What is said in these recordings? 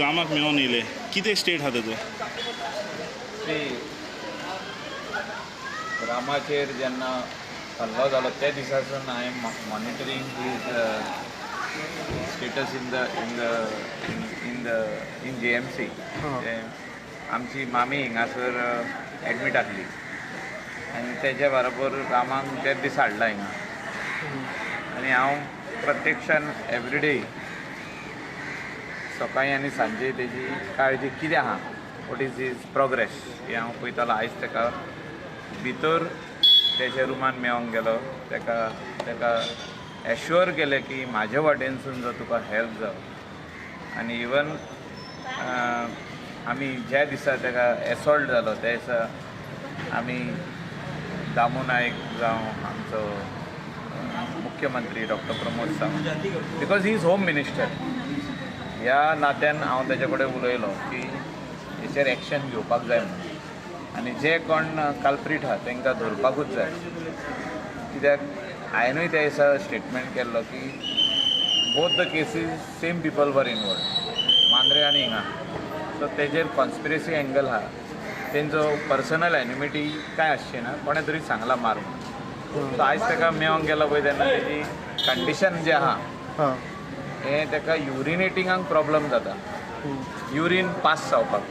रामाक मेळोन येयले कितें स्टेट आहा तेजो? रामाचेर जेन्ना हल्लो जालो त्या दिसासून I am monitoring his status in JMC. आमची मामी हिंगासर एडमीट आसली आनी तेज्या बरोबर रामाक तेच दीस हाडला हिंगा आनी हांव प्रत्यक्षान एवरीडे सकाळीं आनी सांजे तेजी काळजी कितें आहा, वॉट इज हीज प्रोग्रेस हें हांव पळयतालो. आयज ताका भितर तेच्या रुमान मेळोंक गेलो, ताका एश्युअर केलें की म्हाज्या वाटेनसून जर तुका हेल्प जावं. आनी इवन आमी ज्या दिसा ताका एसॉल्ट जालो त्या दिसा आमी दामू नायक जावं आमचो मुख्यमंत्री doctor Pramod Sawant, because he is home minister, ह्या नात्यान हांव तेजे कडेन उलयलो की हेचेर एक्शन घेवपाक जाय म्हणून. आनी जे कोण कल्प्रीट आहा तांकां धरपाकूच जाय. कित्याक हांवेंनूय त्या दिसा स्टेटमेंट केल्लो की both the cases same people were involved, Mandrem आनी हिंगा. सो तेजेर कॉन्स्पिरसी एंगल आहा, तेंचो पर्सनल एनिमिटी काय आसची ना, कोणें तरी सांगला मार म्हणून. सो आयज ताका मेळोंक गेलो पळय तेन्ना तेजी कंडिशन जें आहा हें ताका युरिनेटिंगाक प्रॉब्लम जाता, युरीन पास जावपाक.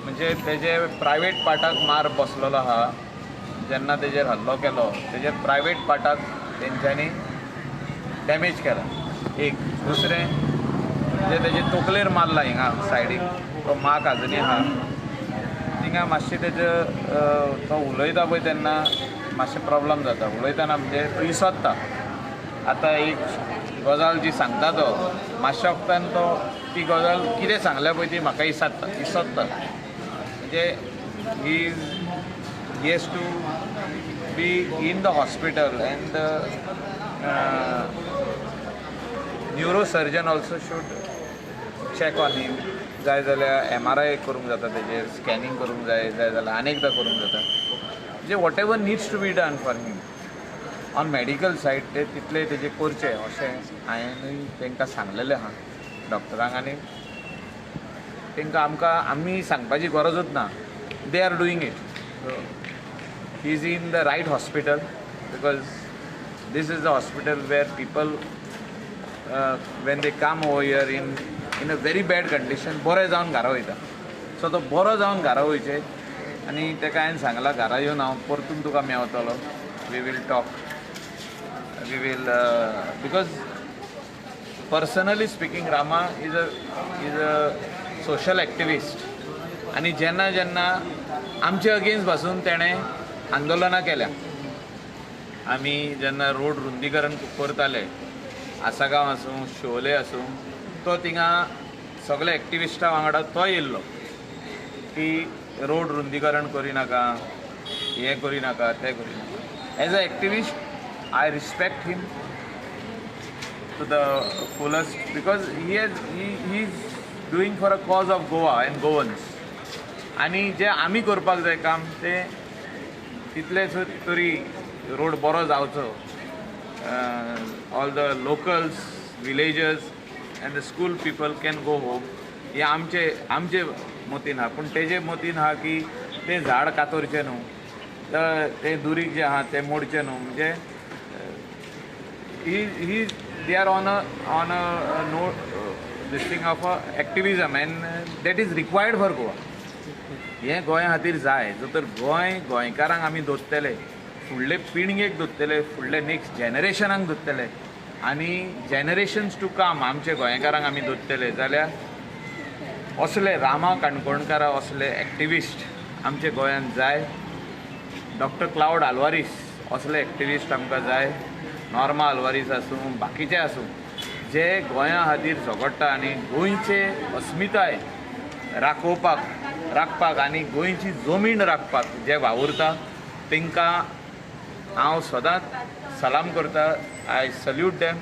म्हणजे तेजे प्रायवेट पार्टाक मार बसलेलो आहा. जेन्ना तेजेर हल्लो केलो तेजेर प्रायवेट पार्टाक तेंच्यांनी डॅमेज केला. एक दुसरें म्हणजे तेजे तकलेर मारला हिंगा सायडीक, तो मार्क आजुनी आहा थिंगा. मातशें तेजो तो उलयता पळय तेन्ना मातशें प्रॉब्लम जाता. उलयतना म्हणजे तो इसोत्ता. आतां एक गजाल जी सांगता तो मातशे वक्तान तो ती गजाल कितें सांगल्या पळय ती म्हाका इसोत्ता. म्हणजे he has to be in the hospital and neuro surgeon also should check on him. जाय जाल्यार MRI करूंक जाता, तेजेर स्कॅनिंग करूंक जाय जाल्यार आनेकदां करूंक जाता. म्हणजे whatever needs to be done for him on medical side ते तितले तेजे करचें अशें हांवेंनूय तांकां सांगलेलें आहा डॉक्टरांक. आनी तांकां आमी सांगपाची गरजूच ना, they are doing it. So he is in the right hospital because this is the hospital where people when they come over here in a very bad condition बरे जावन घरा वयता. सो तो बरो जावन घरा वयचे. आनी ताका हांवें सांगलां घरा येवन हांव परतून तुका मेळटलो, we will talk, we will because personally speaking Rama is a social activist. आनी जेन्ना जेन्ना आमचे अगेन्स्ट पासून तेणें आंदोलनां केल्या. आमी जेन्ना रोड रुंदीकरण करताले, आसागांव आसूं शोले आसूं, तो थिंगा सगळे एक्टिविस्टां वांगडा तो येयल्लो की रोड रुंदीकरण करिनाका, हें करिनाका, तें करिनाका. As a activist I respect him to the fullest because he is doing for a cause of Goa and Goans. आनी जें आमी करपाक जाय काम तें तितलेच तरी रोड बरो जावचो. All the locals, villagers end the school people can go home. हे आमचे मोतीन आहा. पूण तेजे मोतीन आहा की तें झाड कातरचें न्हू, तर तें दुरीक जें आहा तें मोडचें न्हू. म्हणजे he they are on a no this thing of a activism and that is required for Goa. हें गोंया खातीर जाय. जर तर गोंयकारांक आमी दोत्तले, फुडले पिळगेक दोत्तले, फुडले नेक्स्ट जेनरेशनाक दोत्तले आनी जेनरेशन्स टू कम आमचे गोंयकारांक आमी दोत्तले जाल्यार असले रामा काणकोणकारा असले एक्टिविस्ट आमचे गोंयांत जाय. डॉक्टर क्लाउड आल्वारीस असले एक्टिविस्ट आमकां जाय. नॉर्मा आल्वारीस आसूं, बाकीचे आसूं, जे गोंया खातीर झगडटा आनी गोंयचे अस्मिताय राखपाक आनी गोंयची जमीन राखपाक जे वावुरता तांकां हांव सदांच सलाम करता. I salute them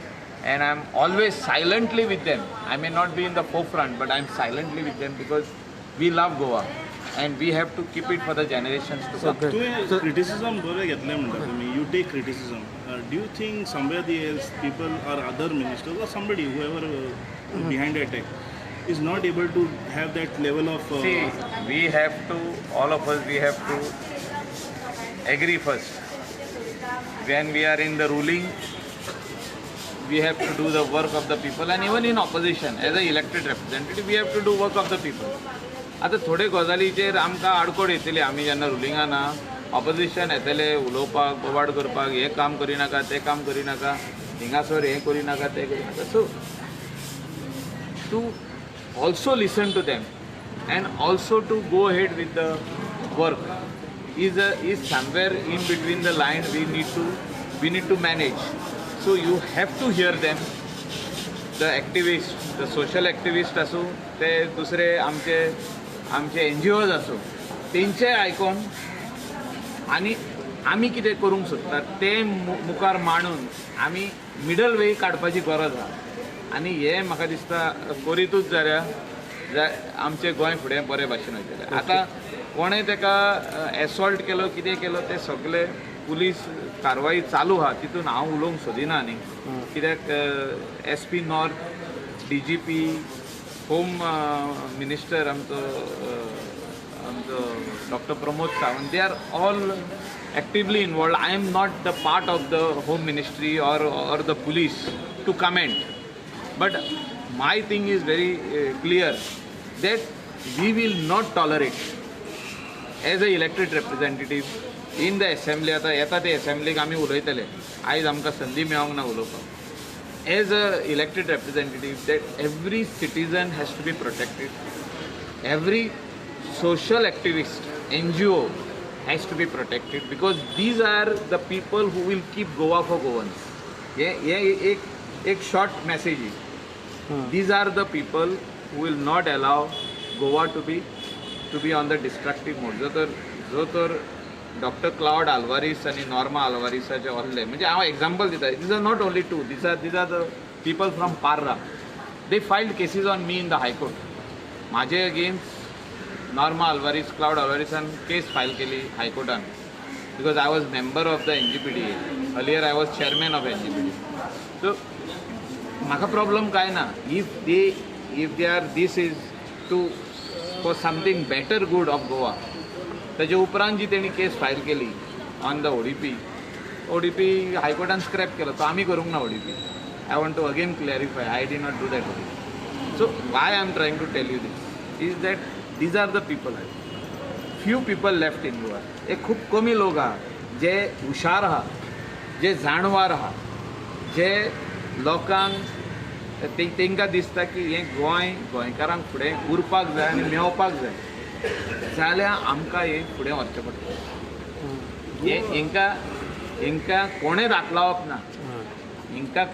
and I'm always silently with them. I may not be in the forefront, but I'm silently with them because we love Goa and we have to keep it for the generations to come. तुम्ही criticism बरे घेतले म्हणटा तुम्ही. You take criticism. Do you think somebody else, people or other ministers or somebody, whoever behind the attack, is not able to have that level of See, we have to, all of us, we have to agree first. When we are in the ruling, we have to do the work of the people, and even in opposition, as an elected representative, we have to do work of the people. आता थोडे गजालीचेर आमकां आडकोड येतली. आमी जेन्ना रुलिंगान opposition येतले उलोवपाक, बोवाड करपाक, हें काम करिनाका, तें काम करिनाका, हिंगासर हें करिनाका, तें करिनाका. So to also listen to them and also to go ahead with the work is somewhere in between the line we need to manage. So you have to hear them, the activists, the social activists असो, ते दुसरे आमचे NGOs असो, तेंचे आयकोन आनी आमी कितें करूंक सोदतात ते मुखार मांडून आमी मिडल वे काडपाची गरज आहा. आनी हे म्हाका दिसता करीतूच जाल्यार आमचें गोंय फुडें बरे भाशेन वयतलें. आतां कोणें ताका एसॉल्ट केलो, कितें केलो, तें सगळें पुलीस कारवाई चालू आहा, तितून हांव उलोवंक सोदिना न्ही. कित्याक SP north, DGP, home minister आमचो doctor Pramod Sawant, they are all actively involved. I am not the part of the home ministry or the police to comment, but my thing is very clear that we will not tolerate as a elected representative in the assembly. आता येता ते assemblyक आमी उलयतले, आयज आमकां संदी मेळोंक ना उलोवपाक. As a elected representative, that every citizen has to be protected, every social activist, NGO has to be protected, because these are the people who will keep Goa for Goans. ये एक short message is, these are the people who will not allow Goa to be on the destructive mode. जो तर doctor cloud Alvares आणि Norma आल्वारीसाचे आहले, म्हणजे हांव example दिता. These are not only two, these are the people from Parra. They filed cases on me in the high court. माझे against Norma Alvares, Claude आल्वारीसान case file केली हायकोर्टान, because I was member of the NGPDA. Earlier I was chairman of NGPDA. So म्हाका problem काय ना. If they are this is to for something better good of Goa. ताजे उपरांत जी तेणी केस फायल केली ऑन द ODP हायकोर्टान scrap केलो, तो आमी करूंक ना. ODP I want to again clarify, I did not do that. So why I am trying to tell you this is that these are the people. Few people left in Goa. एक खूप कमी लोक आहा जे हुशार आहा, जे जाणवार आहा, जे लोकांक तेंकां दिसता की हें गोंयकारांक फुडें उरपाक जाय आनी मेवपाक जाय, जाल्यार आमकां हें फुडें वचचें पडटलें. हेंकां कोणें रात लावप ना. हेंकां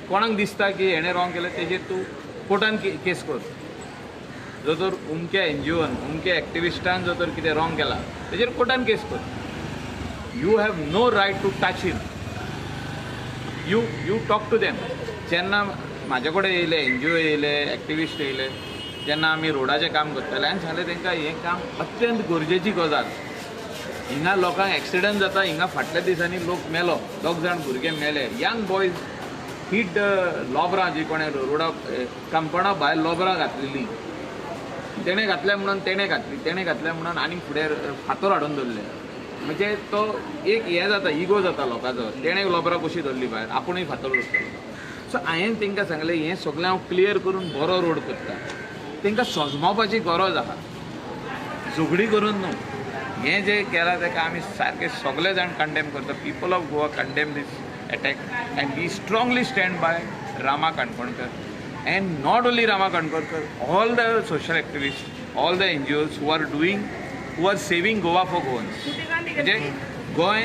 कोणाक दिसता की हेणें रॉंग केलें तेजेर तूं कोर्टान केस कर. जो तर उमक्या NGOन, उमक्या एक्टिविस्टान जो तर कितें रॉंग केला तेजेर कोर्टान केस कर. You have no right to touch him. You talk to them. जेन्ना म्हाजे कडेन येयले, NGO येयले, एक्टिविस्ट येयले, जेन्ना आमी रोडाचें काम करताले, हांवें सांगलें तेंकां हें काम अत्यंत गरजेची गजाल. हिंगा लोकांक एक्सिडंट जाता, हिंगा फाटल्या दिसांनी लोक मेलो, 2 जाण भुरगे मेले. यंग बॉयज हीट लोबरां जी कोणें रोडा कंपाउंडा भायर लोबरां घातलेलीं, तेणें घातल्या म्हणून तेणें घातल्या म्हणून आनी फुडें फातर हाडून दवरले. म्हणजे तो एक हें जाता, इगो जाता लोकांचो. तेणें लोबरां कशी दवरली भायर, आपुणूय फातर दवरतलो. सो हांवें तेंकां सांगलें हें सगळें हांव क्लियर करून बरो रोड करता. तेंकां सोजमावपाची गरज आहा, झगडी करून न्हू. हें जें केलां तेका आमी सारके सगळे जाण कंडेम करता. People of Goa condemn this attack and we strongly stand by Rama Kankonkar. And not only Rama Kankorkar, all the social activists, all the NGOs who are saving Goa for Goans. म्हणजे गोंय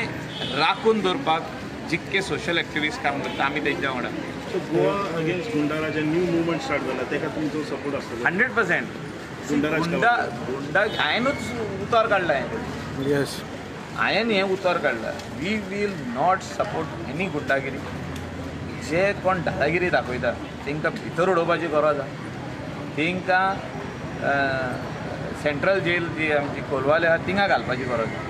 राखून दवरपाक जितके सोशल एक्टिविस्ट काम करता आमी तेंच्या वांगडा. So Goa against goonda raj new movement start जाला, तेका तुमचो सपोर्ट आसतलो? 100%. गुंडा हांवेंच उतर काडला. हांवें हें उतर काडला. We will not support any गुंडागिरी. जे कोण दादागिरी दाखयता तेंकां भितर उडोवपाची गरज आसा. तेंकां सेंट्रल जेल जी आमची कोलवाले आहा थिंगा घालपाची गरज आसा.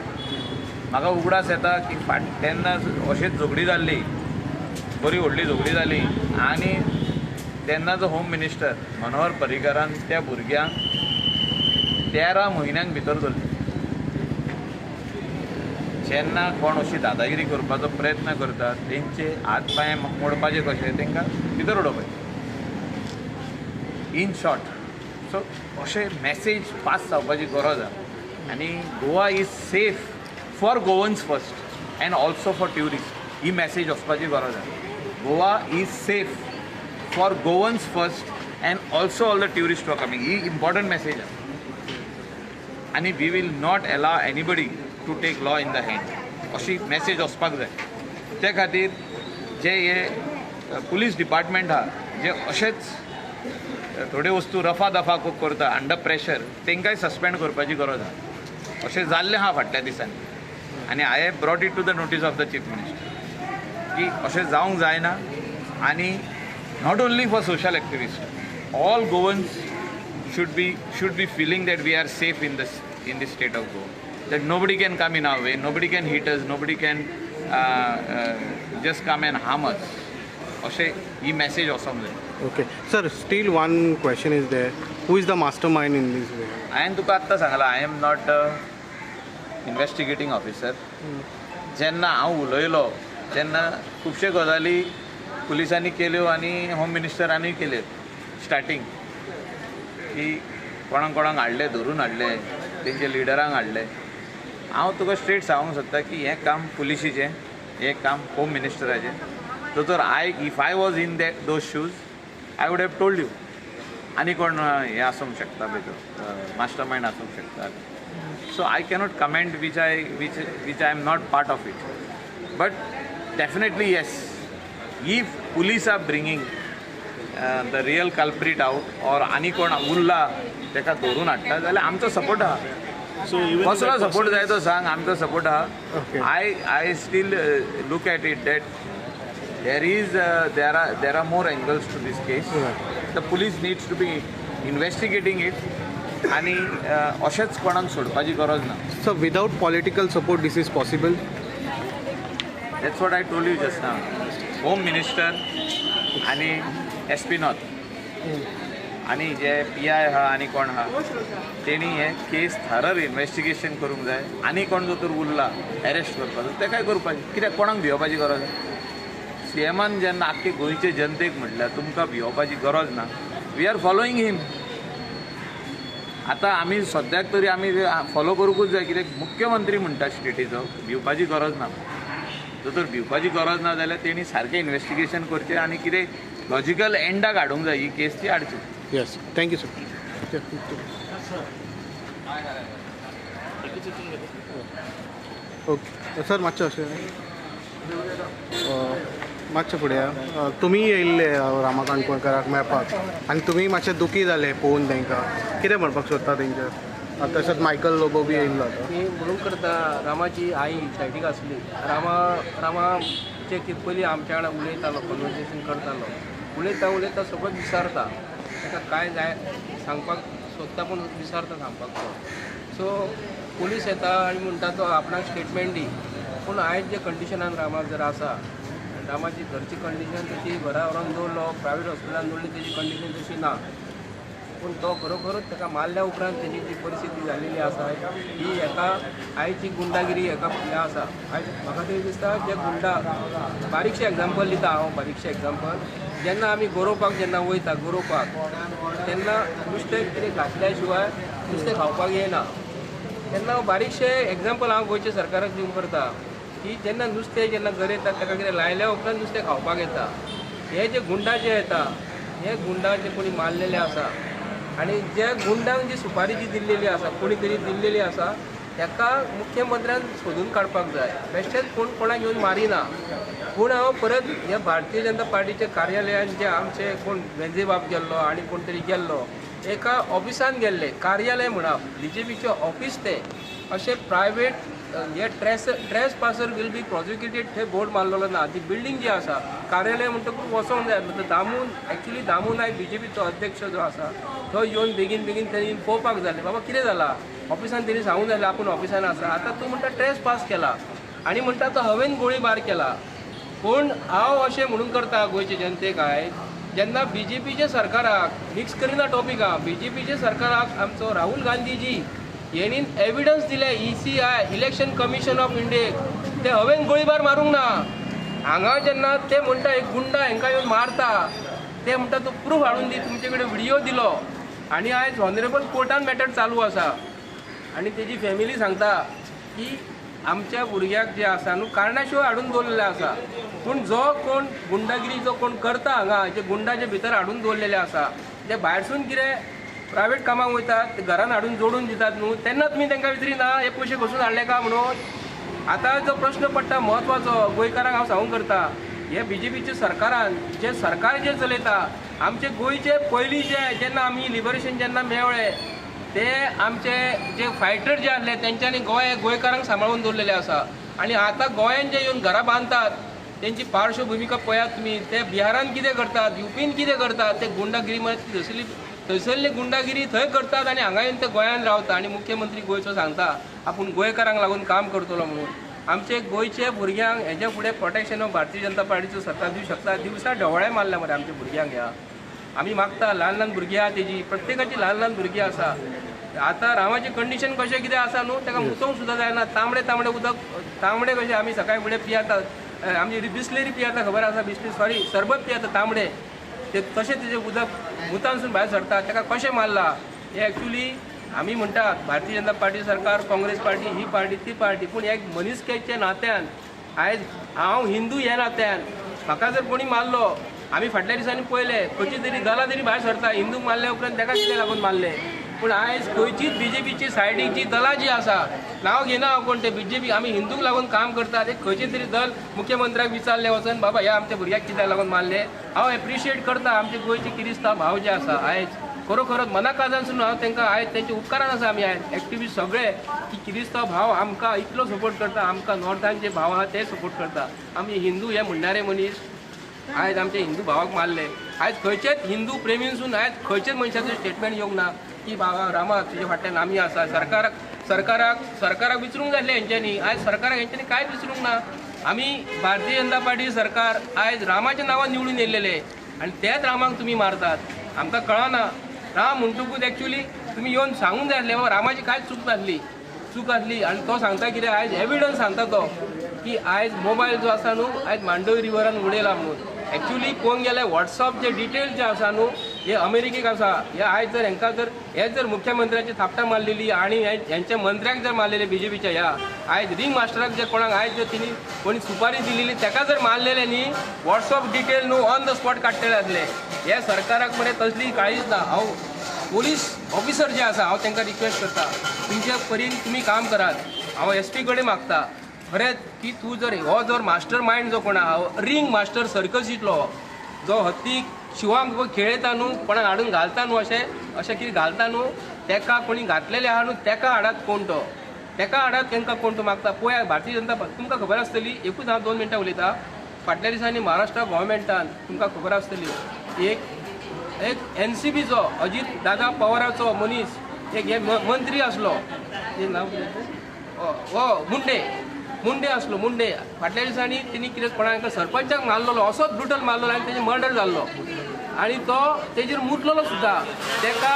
म्हाका उगडास येता की तेन्ना अशीच झगडी जाल्ली, बरी व्हडली झगडी जाली, आनी तेन्नाचो होम मिनिस्टर मनोहर पर्रीकारान त्या भुरग्यांक 13 म्हयन्यांक भितर दवरले. जेन्ना कोण अशी दादागिरी करपाचो प्रयत्न करतात तेंचे हात पांय मोडपाचे कशे तेंकां भितर उडोवपाचे. इन शॉर्ट सो अशें मॅसेज पास जावपाची गरज आसा. आनी Goa is safe for Goans first and also for tourist. ही मॅसेज वचपाची गरज आसा. Goa is safe for Goans first and also all the tourist were coming. ही इम्पॉर्टंट मॅसेज आसा. आनी we will not allow anybody to take law in the hand. अशी message वचपाक जाय. ते खातीर जे हे पुलीस डिपार्टमेंट आहा जे अशेच थोड्यो वस्तू रफा दफा करता अंडर प्रेशर तेंकांय सस्पेंड करपाची गरज आहा. अशें जाल्लें आहा फाटल्या दिसांनी. आनी I have brought it to the notice of the chief minister की अशें जावंक जायना. आनी not only for social activist, all Goans should be feeling that we are safe in the state of Goa, that nobody can come in our way, nobody can hit us, nobody can just come and harm us. अशें ही message वचोंक जाय. Okay. Sir, still one question is there. Who is the mastermind in this way? हांवें तुका आत्तां सांगलां I am not इन्वेस्टिगेटींग officer. जेन्ना हांव उलयलो तेन्ना खुबशे गजाली पुलिसांनी केल्यो आनी होम मिनिस्टरानूय केल्यो. स्टार्टींग की कोणाक हाडले, धरून हाडले, तेंचे लिडरांक हाडले. हांव तुका स्ट्रेट सांगूंक सोदता की हें काम पुलिशीचें, हें काम होम मिनिस्टराचें. तर if I was in those shoes I would have told you. आनी कोण हें आसूंक शकता भितर, मास्टर मायंड आसूंक शकता. So I cannot comment which I am not part of it. But definitely yes, if police are bringing the real culprit out or आनी कोण उरला ताका धरून हाडटा जाल्यार आमचो सपोर्ट आहा. सो कसलो सपोर्ट जाय तो सांग, आमचो सपोर्ट आहा. Okay. I still look at it that there are more angles to this case. The police needs to be investigating it. आनी अशेंच कोणाक सोडपाची गरज ना. So without political support this is possible? That's what I told you just now. Home minister आनी SP north आनी जे PI आहा आनी कोण आहा तेणी हे केस थरर इन्वेस्टिगेशन करूंक जाय. आनी कोण जो तर उरला अरेस्ट करपाचो ते काय करपाचें. कित्याक कोणाक भिवपाची गरज ना. CMान जेन्ना आख्खे गोंयचे जनतेक म्हटल्यार तुमकां भिवपाची गरज ना. We are following him. आतां आमी सद्याक तरी आमी फॉलो करूंकूच जाय. कित्याक मुख्यमंत्री म्हणटा स्टेटीचो, भिवपाची गरज ना. तर भिवपाची गरज ना जाल्यार तेणी सारकें इन्वेस्टिगेशन करचें आनी कितें लॉजिकल एंडाक हाडूंक जाय. ही केस ती हाडची. Yes. Thank you, sir. Okay. Sir मातशें अशें मातशें फुडें या. तुमी येयल्ले रामा काणकोणकाराक मेळपाक आनी तुमी मातशे दुखी जाले पळोवन तांकां. कितें म्हणपाक सोदता तेंचे? तशेंच मायकल लोबो बी येयल्लो आतां. मी म्हणून करता रामाची आई सायडीक आसली. रामाचे पयलीं आमच्या वांगडा उलयतालो, कन्वर्सेशन करतालो. उलयता सगळं विचारता. ताका काय जाय सांगपाक सोदता पूण विचारता सांगपाक तो. सो पुलीस येता आनी म्हणटा तो आपणाक स्टेटमेंट दी. पूण आयज जे कंडिशनान रामाक जर आसा, रामाची घरची कंडिशन तशी घरा व्हरोन दवरलो, प्रायवेट हॉस्पिटलान दवरली, तेजी कंडिशन तशी ना. पूण तो खरोखरूच ताका मारल्या उपरांत तेजी जी परिस्थिती जाल्लेली आसा ही एका आयची गुंडागिरी हेका हें आसा. आयज म्हाका तरी दिसता जे गुंडा, बारीकशें एग्जाम्पल दिता हांव, बारीकशें एग्जाम्पल. जेन्ना आमी गरोवपाक जेन्ना वयता गरोवपाक तेन्ना नुस्तें कितें घातल्या शिवाय नुस्तें खावपाक येना. तेन्ना हांव बारीकशें एग्जाम्पल हांव गोंयच्या सरकाराक दिवंक करता की जेन्ना नुस्तें जेन्ना गरयतात ताका कितें लायल्या उपरांत नुस्तें खावपाक येता. हे जे गुंडा जे येता, हे गुंडा जे कोणी मारलेले आसा आनी जे गुंडांक जी सुपारी जी दिल्लेली आसा, कोणी तरी दिल्लेली आसा, ताका मुख्यमंत्र्यान सोदून काडपाक जाय. बेश्टेच कोण कोणाक येवन मारिना. पूण हांव परत ह्या भारतीय जनता पार्टीच्या कार्यालयान जे आमचे कोण वेंजे बाब गेल्लो आनी कोण तरी गेल्लो, एका ऑफिसान गेल्ले, कार्यालय म्हणा BJPचें ऑफिस तें, अशें प्रायवेट हे ट्रेस पासर वील बी प्रोसिक्युटेड थंय बोर्ड मारलेलो ना. ती बिल्डींग जी आसा कार्यालय म्हणटकूच वचोंक जाय. म्हणजे दामू नायक BJPचो अध्यक्ष जो आसा तो येवन बेगीन तेणी पळोवपाक जालें बाबा कितें जालां. ऑफिसान तेणी सांगूंक जालें आपूण ऑफिसान आसा. आतां तूं म्हणटा ट्रेस पास केला आनी म्हणटा तो हांवें गोळीबार केला. पूण हांव अशें म्हणून करता गोंयचे जनतेक आयज जेन्ना BJPचे सरकाराक मिक्स करिना टॉपिक हा BJPचे सरकाराक आमचो राहुल गांधीजी हेणी एविडन्स दिले ECI इलेक्शन कमिशन ऑफ इंडियेक ते हांवें गोळीबार मारूंक ना हांगा जेन्ना ते म्हणटा एक गुंडा हांकां येवन मारता ते म्हणटा तो प्रूफ हाडून दी तुमचे कडेन व्हिडिओ दिलो आनी आयज ऑनरेबल कोर्टान मॅटर चालू आसा आनी तेजी फॅमिली सांगता की आमच्या भुरग्याक जे आसा न्हू कारणाशिवाय हाडून दवरलेले आसा पूण जो कोण गुंडागिरी जो कोण करता हांगा जे गुंडाचे भितर हाडून दवरलेले आसा ते भायरसून कितें प्रायवेट कामाक वयतात ते घरान हाडून जोडून दितात न्हू तेन्ना तुमी तांकां विचारिना हे पयशे खसून हाडले का म्हणून आतां जो प्रश्न पडटा म्हत्वाचो गोंयकारांक हांव सांगूंक करता हे BJPच्या सरकारान जे सरकार जे चलयता आमचे गोंयचे पयलींचे जेन्ना आमी लिबरेशन जेन्ना मेळ्ळे ते आमचे जे फायटर जे आसले तेंच्यांनी गोंयकारांक सांबाळून दवरलेले आसा आनी आतां गोंयान जे येवन घरां बांदतात तेंची पार्श्वभुमिका पळयात तुमी ते बिहारान कितें करतात UPन कितें करतात ते गुंडागिरी म्हळ्यार थंयसरली गुंडागिरी थंय करतात आनी हांगा येवन ते गोंयान रावता आनी मुख्यमंत्री गोंयचो सांगता आपूण गोंयकारांक लागून काम करतलो म्हणून आमचे गोंयचे भुरग्यांक हेजे फुडें प्रोटेक्शन ऑफ भारतीय जनता पार्टीचो सरकार दिवंक शकता दिवसा ढवळे मारल्या मरे आमच्या भुरग्यांक ह्या आमी मागता ल्हान ल्हान भुरगीं आहा तेजी प्रत्येकाची ल्हान ल्हान भुरगीं आसा आतां रामाचें कंडिशन कशें कितें आसा न्हू ताका मुतोंक सुद्दां जायना तांबडे उदक तांबडे कशें आमी सकाळी फुडें पियेतात आमी बिस्लेरी पियेता खबर आसा बिस्लेरी सॉरी सरबत पियेता तांबडे ते तशें तेजें उदक मुतांसून भायर सरता ताका कशें मारला हे एक्चुली आमी म्हणटात भारतीय जनता पार्टी सरकार काँग्रेस पार्टी ही पार्टी ती पार्टी पूण एक मनीसकेच्या नात्यान आयज हांव हिंदू ह्या नात्यान म्हाका जर कोणी मारलो आमी फाटल्या दिसांनी पळयले खंयची तरी दलां तरी भायर सरता हिंदूक मारल्या उपरांत ताका कितें लागून मारले पूण आयज खंयचीच BJPची सायडीची दलां जी आसा नांव घेना हांव कोण ते BJP आमी हिंदूक लागून काम करतात एक खंयचे तरी दल मुख्यमंत्र्याक विचारले वचून बाबा ह्या आमच्या भुरग्याक कित्याक लागून मारले हांव एप्रिशिएट करता आमचे गोंयचे किरिस्तांव भाव जे आसा आयज खरोखरच मना काजानसून हांव तांकां आयज तेंचे उपकारान आसा आमी आयज एक्टिविस्ट सगळे की किरिस्तांव भाव आमकां इतलो सपोर्ट करता आमकां नॉर्थान जे भाव आहा ते सपोर्ट करता आमी हिंदू हे म्हणणारे मनीस आयज आमचे हिंदू भावाक मारले आयज खंयचेच हिंदू प्रेमीनसून आयज खंयचेच मनशाचें स्टेटमेंट येवंक ना की बाबा रामा तुजे फाटल्यान आमी आसा सरकाराक विचारूंक जाय हेंच्यांनी आयज सरकाराक हेंच्यांनी कांयच विचारूंक ना आमी भारतीय जनता पार्टी सरकार आयज रामाच्या नांवान निवडून येयल्लेले आनी त्याच रामाक तुमी मारतात आमकां कळना राम म्हणटकूच एक्चुली तुमी येवन सांगूंक जाय आसलें बाबा रामाची कांयच चूक आसली आनी तो सांगता कितें आयज एविडन्स सांगता तो की आयज मोबायल जो आसा न्हू आयज मांडोवी रिवरान उडयला म्हणून एक्चुली पळोवंक गेल्यार WhatsApp जे डिटेल्स जे आसा न्हू हे अमेरिकेक आसा हे आयज जर हेंकां जर हेच जर मुख्यमंत्र्याची थापटां मारलेली आनी हेंच्या मंत्र्याक जर मारलेले BJPच्या ह्या आयज रिंग मास्टराक जर कोणाक आयज जर तिणी कोणी सुपारी दिलेली ताका जर मारलेले न्ही WhatsApp डिटेल न्हू ऑन द स्पॉट काडटले आसले हे सरकाराक मरे तसली काळजीच ना हांव पोलीस ऑफिसर जे आसा हांव तांकां रिक्वेस्ट करता तुमच्या परीन तुमी काम करात हांव SP कडेन मागता खरेंच की तूं जर हो जर मास्टर मायंड जो कोण आहा रिंग मास्टर सर्कसींतलो जो हत्तीक शिवांक खेळयता न्हू कोणाक हाडून घालता न्हू अशें कितें घालता न्हू ताका कोणी घातलेले आहा न्हू ताका हाडात कोण तो ताका हाडात तांकां कोण तो मागता पळय भारतीय जनता पार्टी तुमकां खबर आसतली एकूच हांव 2 मिनटां उलयतां फाटल्या दिसांनी महाराष्ट्रा गोव्हर्मेंटान तुमकां खबर आसतली एक NCBचो अजित दादा पवाराचो मनीस एक हे मंत्री आसलो तें नांव कितें मुंडे आसलो मुंडे फाटल्या दिसांनी तेणी कितें कोणाक सरपंचाक मारलेलो असोच ब्रुटल मारलेलो आनी तेजें मर्डर जाल्लो आनी तो तेजेर मुतलेलो सुद्दां ताका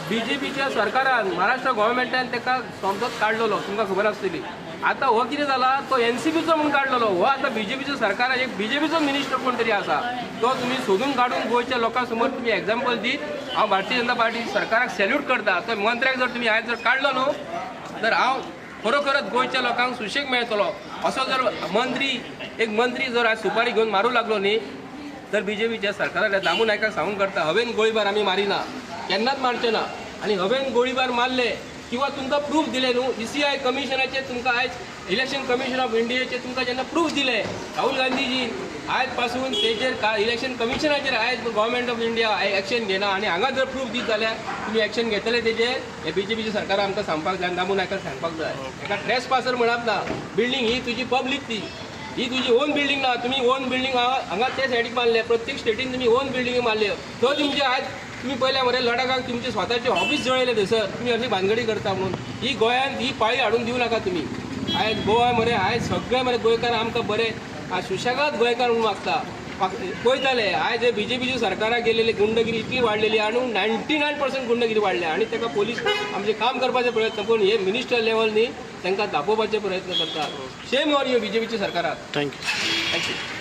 BJPच्या सरकारान महाराष्ट्र गोव्हर्मेंटान ताका समजत काडलेलो तुमकां खबर आसतली आतां हो कितें जाला तो NCBचो म्हणून काडलेलो हो आतां BJPच्या सरकारान एक BJPचो मिनिस्टर कोण तरी आसा तो तुमी सोदून काडून गोंयच्या लोकां समोर तुमी एग्जाम्पल दीत हांव भारतीय जनता पार्टी सरकाराक सॅल्यूट करता तो मंत्र्याक जर तुमी आयज जर काडलो न्हू तर हांव खरोखरच गोंयच्या लोकांक सुशेग मेळटलो असो जर एक मंत्री जर आज सुपारी घेवन मारूं लागलो न्ही तर BJPच्या सरकाराक दामू नायकाक सांगूंक करता हांवें गोळीबार आमी मारिना केन्नाच मारचे ना आनी हांवें गोळीबार मारले किंवा तुमकां प्रूफ दिले न्हू ECI कमिशनाचे तुमकां आयज इलेक्शन कमिशन ऑफ इंडियाचे तुमकां जेन्ना प्रूफ दिले राहुल गांधीजी आयज पासून तेजेर इलेक्शन कमिशनाचेर आयज गव्हर्मेंट ऑफ इंडिया एक्शन घेना आनी हांगा जर प्रूफ दीत जाल्यार तुमी एक्शन घेतले तेजेर हे BJPचे सरकार आमकां सांगपाक जाय दामू नायकाक सांगपाक जाय एका ट्रेस पासर म्हणप ना बिल्डींग ही तुजी पब्लीक ही तुजी ओन बिल्डींग ना तुमी ओन बिल्डींग हांगा ते सायडीक मारले प्रत्येक स्टेटीन तुमी ओन बिल्डींग मारल्यो तो तुमचे आयज तुम्ही पयल्या मरे लडाखाक तुमचे स्वताचे ऑफिस जळयले थंयसर तुमी अशी भानगडी करता म्हणून ही गोंयांत ही पाळी हाडून दिवं नाका तुमी आयज गोवा मरे आयज सगळे मरे गोंयकार आमकां बरे आज सुशेगाद गोंयकार म्हणून मागता पळयताले आयज BJPची सरकाराक गेलेली गुंडगिरी इतली वाडलेली आणि 99% गुंडगिरी वाडल्या आणि ताका पोलीस आमचे काम करपाचे प्रयत्न करून हे मिनिस्टर लेवलनी तांकां दापोवपाचे प्रयत्न करतात. शेम ऑन यू BJPची सरकाराक. थँक्यू. थँक्यू.